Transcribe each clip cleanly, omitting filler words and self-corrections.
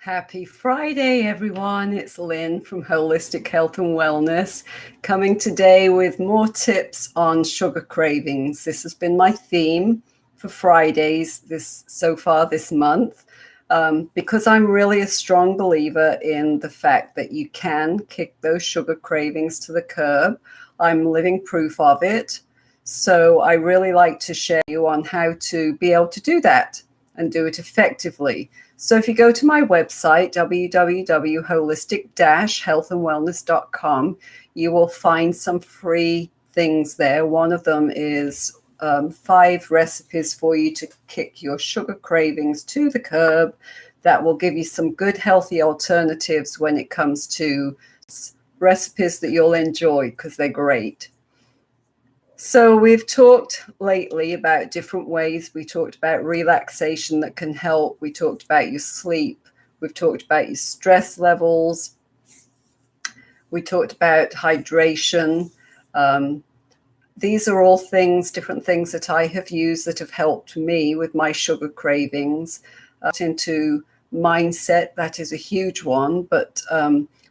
Happy Friday, everyone. It's Lynn from Holistic Health and Wellness, coming today with more tips on sugar cravings. This has been my theme for Fridays so far this month, because I'm really a strong believer in the fact that you can kick those sugar cravings to the curb. I'm living proof of it. So I really like to share you on how to be able to do that and do it effectively. So if you go to my website, www.holistic-healthandwellness.com, you will find some free things there. One of them is 5 recipes for you to kick your sugar cravings to the curb. That will give you some good, healthy alternatives when it comes to recipes that you'll enjoy because they're great. So we've talked lately about different ways. We talked about relaxation that can help. We talked about your sleep. We've talked about your stress levels. We talked about hydration. These are all different things that I have used that have helped me with my sugar cravings. Into mindset, that is a huge one, but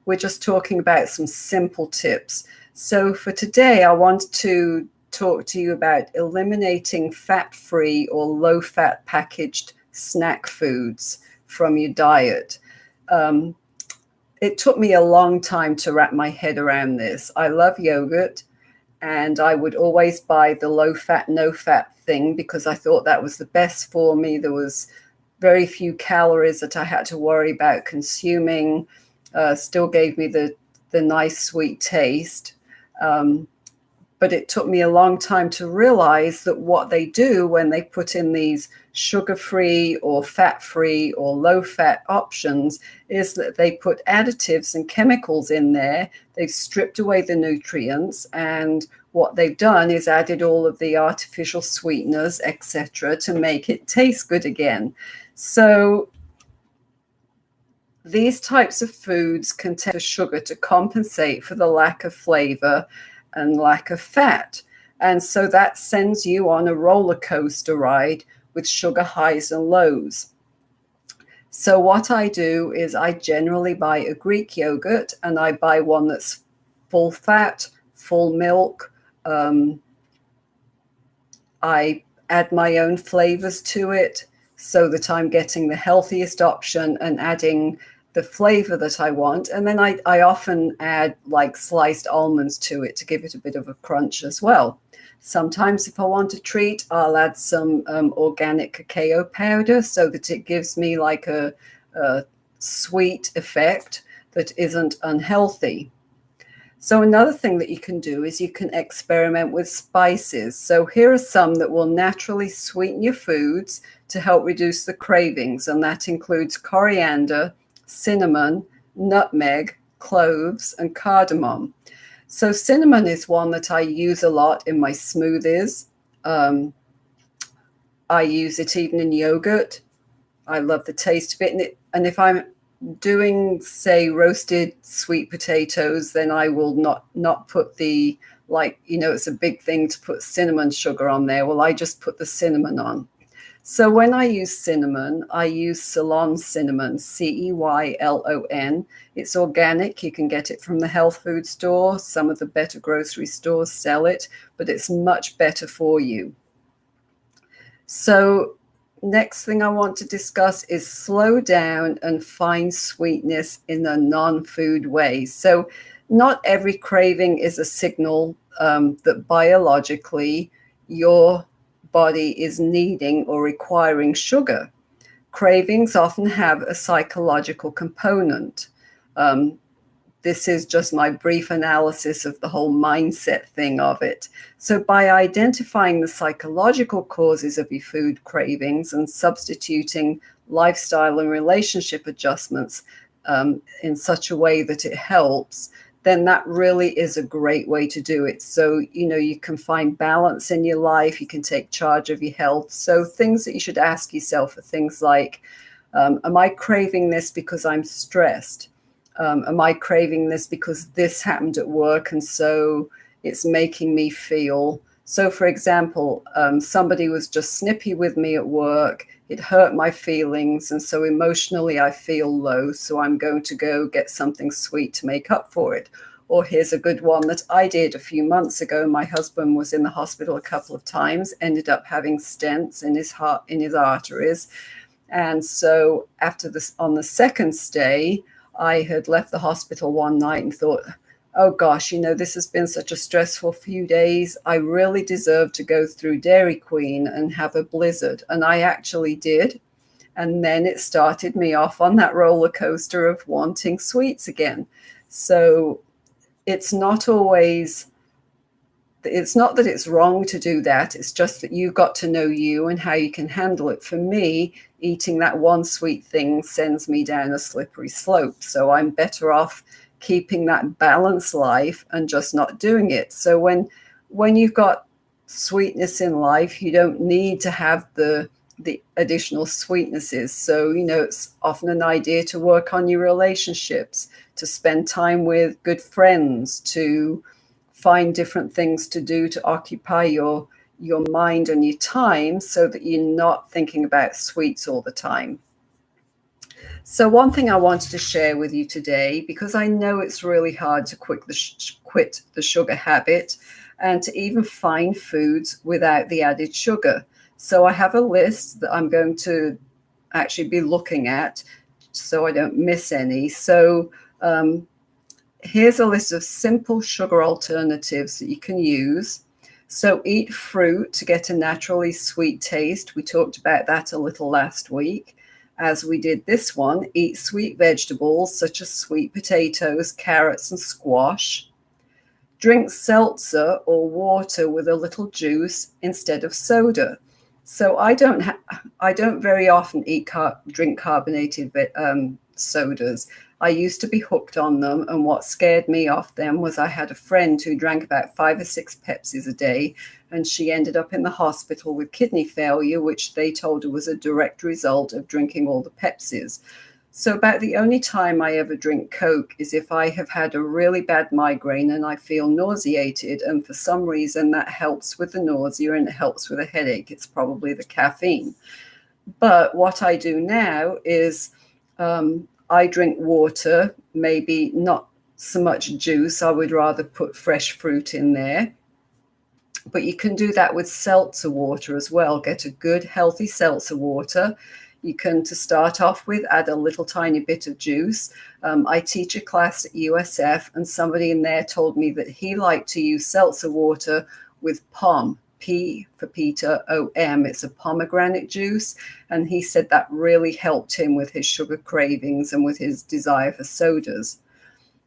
we're just talking about some simple tips. So for today, I want to talk to you about eliminating fat-free or low-fat packaged snack foods from your diet. It took me a long time to wrap my head around this. I love yogurt, and I would always buy the low-fat, no-fat thing because I thought that was the best for me. There was very few calories that I had to worry about consuming. Still gave me the nice sweet taste. But it took me a long time to realize that what they do when they put in these sugar-free or fat-free or low-fat options is that they put additives and chemicals in there. They've stripped away the nutrients, and what they've done is added all of the artificial sweeteners, etc., to make it taste good again. So these types of foods contain sugar to compensate for the lack of flavor and lack of fat. And so that sends you on a roller coaster ride with sugar highs and lows. So what I do is I generally buy a Greek yogurt, and I buy one that's full fat, full milk. I add my own flavors to it so that I'm getting the healthiest option and adding the flavor that I want. And then I often add like sliced almonds to it to give it a bit of a crunch as well. Sometimes if I want a treat, I'll add some organic cacao powder so that it gives me like a sweet effect that isn't unhealthy. So another thing that you can do is you can experiment with spices. So here are some that will naturally sweeten your foods to help reduce the cravings, and that includes coriander, cinnamon, nutmeg, cloves, and cardamom. So cinnamon is one that I use a lot in my smoothies. I use it even in yogurt. I love the taste of it. And if I'm doing, say, roasted sweet potatoes, then I will not put the, it's a big thing to put cinnamon sugar on there. Well, I just put the cinnamon on. So when I use cinnamon, I use Ceylon cinnamon, Ceylon. It's organic. You can get it from the health food store. Some of the better grocery stores sell it, but it's much better for you. So next thing I want to discuss is slow down and find sweetness in a non-food way. So not every craving is a signal that biologically your body is needing or requiring sugar. Cravings often have a psychological component. This is just my brief analysis of the whole mindset thing of it. So by identifying the psychological causes of your food cravings and substituting lifestyle and relationship adjustments in such a way that it helps, then that really is a great way to do it. So, you can find balance in your life. You can take charge of your health. So things that you should ask yourself are things like, am I craving this because I'm stressed? Am I craving this because this happened at work and so it's making me feel So, for example, somebody was just snippy with me at work. It hurt my feelings. And so emotionally, I feel low. So I'm going to go get something sweet to make up for it. Or here's a good one that I did a few months ago. My husband was in the hospital a couple of times, ended up having stents in his heart, in his arteries. And so after this, on the second stay, I had left the hospital one night and thought, oh gosh, this has been such a stressful few days. I really deserve to go through Dairy Queen and have a blizzard. And I actually did. And then it started me off on that roller coaster of wanting sweets again. So it's not that it's wrong to do that. It's just that you've got to know you and how you can handle it. For me, eating that one sweet thing sends me down a slippery slope. So I'm better off keeping that balanced life and just not doing it. So when you've got sweetness in life, you don't need to have the additional sweetnesses. So, it's often an idea to work on your relationships, to spend time with good friends, to find different things to do to occupy your mind and your time so that you're not thinking about sweets all the time. So one thing I wanted to share with you today, because I know it's really hard to quit the sugar habit and to even find foods without the added sugar. So I have a list that I'm going to actually be looking at so I don't miss any. So here's a list of simple sugar alternatives that you can use. So eat fruit to get a naturally sweet taste. We talked about that a little last week. As we did this one, eat sweet vegetables such as sweet potatoes, carrots, and squash. Drink seltzer or water with a little juice instead of soda. So I don't very often drink carbonated sodas. I used to be hooked on them, and what scared me off them was I had a friend who drank about 5 or 6 Pepsis a day, and she ended up in the hospital with kidney failure, which they told her was a direct result of drinking all the Pepsis. So about the only time I ever drink Coke is if I have had a really bad migraine and I feel nauseated, and for some reason that helps with the nausea and it helps with a headache. It's probably the caffeine. But what I do now is I drink water, maybe not so much juice. I would rather put fresh fruit in there. But you can do that with seltzer water as well. Get a good, healthy seltzer water. You can, to start off with, add a little tiny bit of juice. I teach a class at USF, and somebody in there told me that he liked to use seltzer water with POM. P for Peter, O-M. It's a pomegranate juice. And he said that really helped him with his sugar cravings and with his desire for sodas.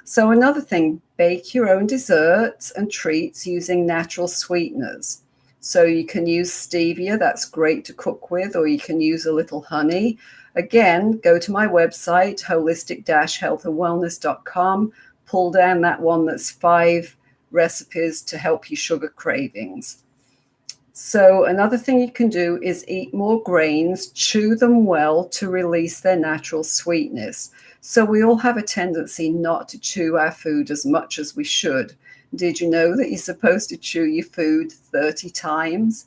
So another thing, bake your own desserts and treats using natural sweeteners. So you can use stevia, that's great to cook with, or you can use a little honey. Again, go to my website, holistic-healthandwellness.com, pull down that one that's 5 recipes to help you sugar cravings. So another thing you can do is eat more grains, chew them well to release their natural sweetness. So we all have a tendency not to chew our food as much as we should. Did you know that you're supposed to chew your food 30 times?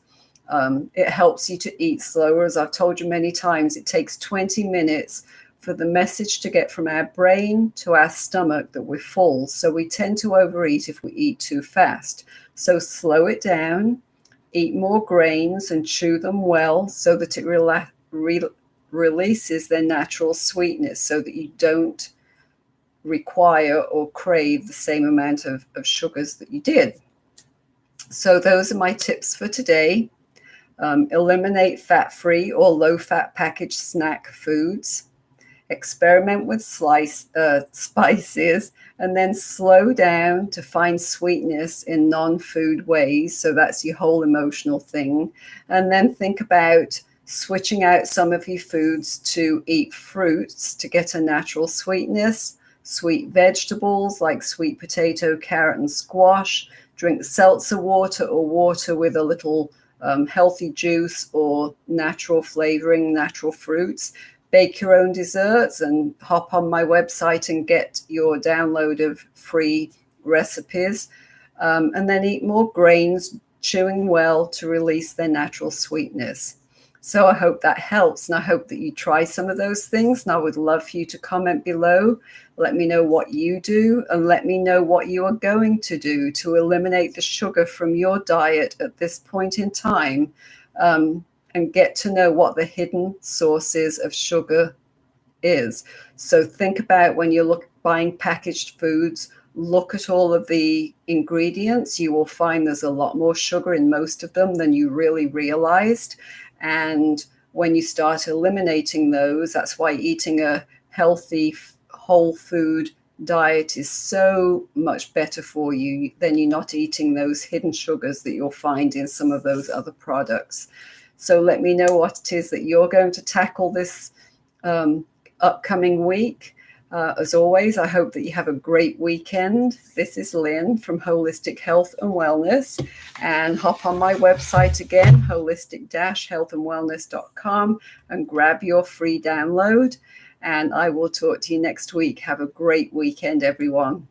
It helps you to eat slower. As I've told you many times, it takes 20 minutes for the message to get from our brain to our stomach that we're full. So we tend to overeat if we eat too fast. So slow it down. Eat more grains and chew them well so that it releases their natural sweetness so that you don't require or crave the same amount of sugars that you did. So those are my tips for today. Eliminate fat-free or low-fat packaged snack foods. Experiment with spices, and then slow down to find sweetness in non-food ways. So that's your whole emotional thing. And then think about switching out some of your foods to eat fruits to get a natural sweetness, sweet vegetables like sweet potato, carrot, and squash. Drink seltzer water or water with a little healthy juice or natural flavoring, natural fruits. Bake your own desserts and hop on my website and get your download of free recipes. And then eat more grains, chewing well to release their natural sweetness. So I hope that helps, and I hope that you try some of those things. And I would love for you to comment below. Let me know what you do, and let me know what you are going to do to eliminate the sugar from your diet at this point in time, and get to know what the hidden sources of sugar is. So think about when you're buying packaged foods, look at all of the ingredients. You will find there's a lot more sugar in most of them than you really realized. And when you start eliminating those, that's why eating a healthy whole food diet is so much better for you than you not eating those hidden sugars that you'll find in some of those other products. So let me know what it is that you're going to tackle this upcoming week. As always, I hope that you have a great weekend. This is Lynn from Holistic Health and Wellness, and hop on my website again, holistic-healthandwellness.com, and grab your free download. And I will talk to you next week. Have a great weekend, everyone.